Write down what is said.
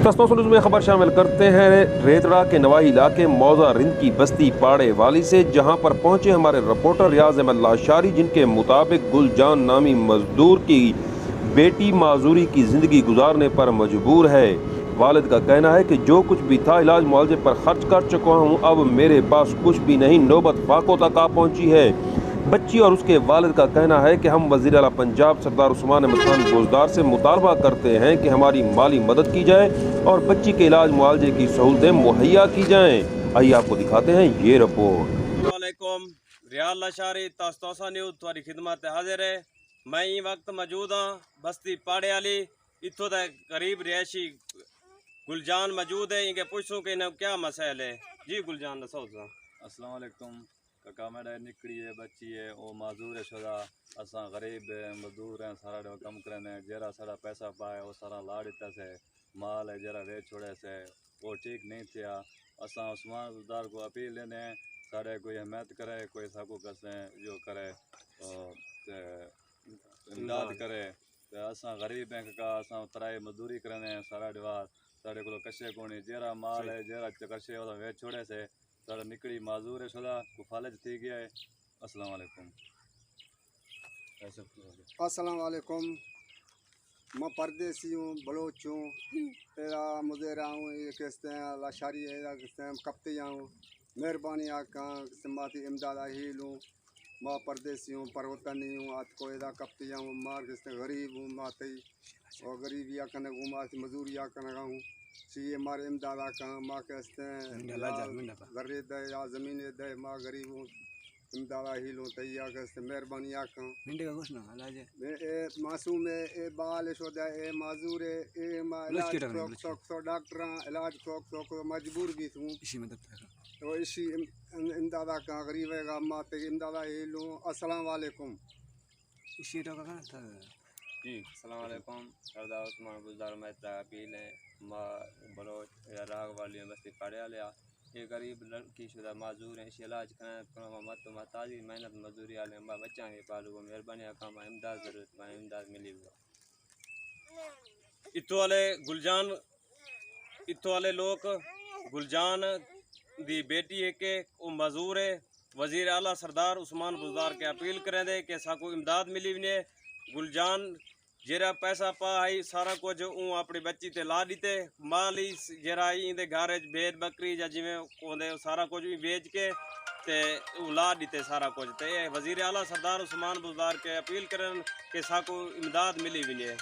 तस्नुस में खबर शामिल करते हैं रेतड़ा के नवाही इलाके मौजा रिंद की बस्ती पाड़े वाली से, जहां पर पहुंचे हमारे रिपोर्टर रियाज अहमद लाशारी, जिनके मुताबिक गुलजान नामी मजदूर की बेटी माजूरी की जिंदगी गुजारने पर मजबूर है। वालिद का कहना है कि जो कुछ भी था इलाज मुआवजे पर खर्च कर चुका हूँ, अब मेरे पास कुछ भी नहीं, नौबत फाकों तक आ पहुंची है। बच्ची और उसके वालिद का कहना है कि हम वज़ीर आला पंजाब सरदार उस्मान अहमद खान बोजदार से मुतालबा करते हैं कि हमारी माली मदद की जाए और बच्ची के इलाज मुआवजे की सहूलतें मुहैया की जाएं। आइए आपको दिखाते हैं ये रिपोर्ट। वालेकुम रियाज लाशारी तस्तोसा न्यूज़ तुम्हारी खिदमत हाजिर है। मैं ई वक्त मौजूद हाँ बस्ती पाड़े वाली, इतों का करीब रिहायशी गुलजान मौजूद है। इनके पूछूं कि इन्हें क्या मसैल है। जी गुलजान दसो। अस्सलाम वालेकुम काका, मेरा निकड़ी है बच्ची है वो माजूर है शुदा, असा गरीब है मजदूर हैं, सारा कम करने जरा सारा पैसा पाए वो सारा ला दिता से, माल है जरा वेच छोड़े से वो ठीक नहीं थिया। असा उस्मान बुज़दार को अपील लेने सारे कोई हिमायत करे, कोई साकू कसे जो करे इमदाद करे। असा गरीब हैं काका, असा तराई मजदूरी करने सारा दीवार साढ़े को कशे कोनी, जरा माल है जरा कशे वो वेच छोड़े से सारा निकड़ी माजूर है शुदा को फालज थी गया है। अस्सलाम वालेकुम। अस्सलाम वालेकुम। मैं परदेसी हूँ, बलोच हूँ, तेरा मुझेरा हूँ, ये कहते हैं लाशारी है, कहते हैं कप्तिया हूँ। मेहरबानी आका माती इमदाद हील हूँ। मैं परदेसी हूँ, परवतनी हूँ, आज को एदा कप्तिया हूँ, मार कहते गरीब हूँ माती और गरीबी आकन घूमा मजदूरी आकन हूँ सी मारे इमदाद आका माँ कहते हैं घरे दे या ज़मीन दे, माँ गरीब हूँ इमदादा ही लो तैयार कहते मेहरबानी आका मासूम है ए बाल शोदा ए माजूर है ए मा इलाज सौ डॉक्टर इलाज सौ मजबूर भी हूँ तो इसी इमदादा का गरीब है माँ ते इमदादा ही लो। अस्सलाम वालेकुम। जी अस्सलाम वालेकुम। सरदार उस्मान बुज़दार में अपील है माँ बलोच या राग वाली बस्ती पाड़े वाले ये गरीब लड़की शुदा माजूर है, इसी इलाज कराना मत महताजी मेहनत मजदूरी वाले माँ बच्चा है पालू मेहरबानी काम इमदाद जरूरत में इमदाद मिली हुआ। इतो वाले गुलजान इतो वाले लोग गुलजान दी बेटी है के वो मजूर है, वज़ीर आला सरदार उस्मान बुज़दार के अपील करें दे कि साको इमदाद मिली ने। गुलजान जरा पैसा पा आई सारा कुछ ऊँ अपनी बच्ची ते ला दीते, माल ही जरा इंदे घर भेड़ बकरी या जिमें ओंदे सारा कुछ भी बेच के ते ला दीते सारा कुछ। ते वज़ीर आला सरदार उस्मान बुज़दार के अपील करन कि साको इमदाद मिली भी नहीं।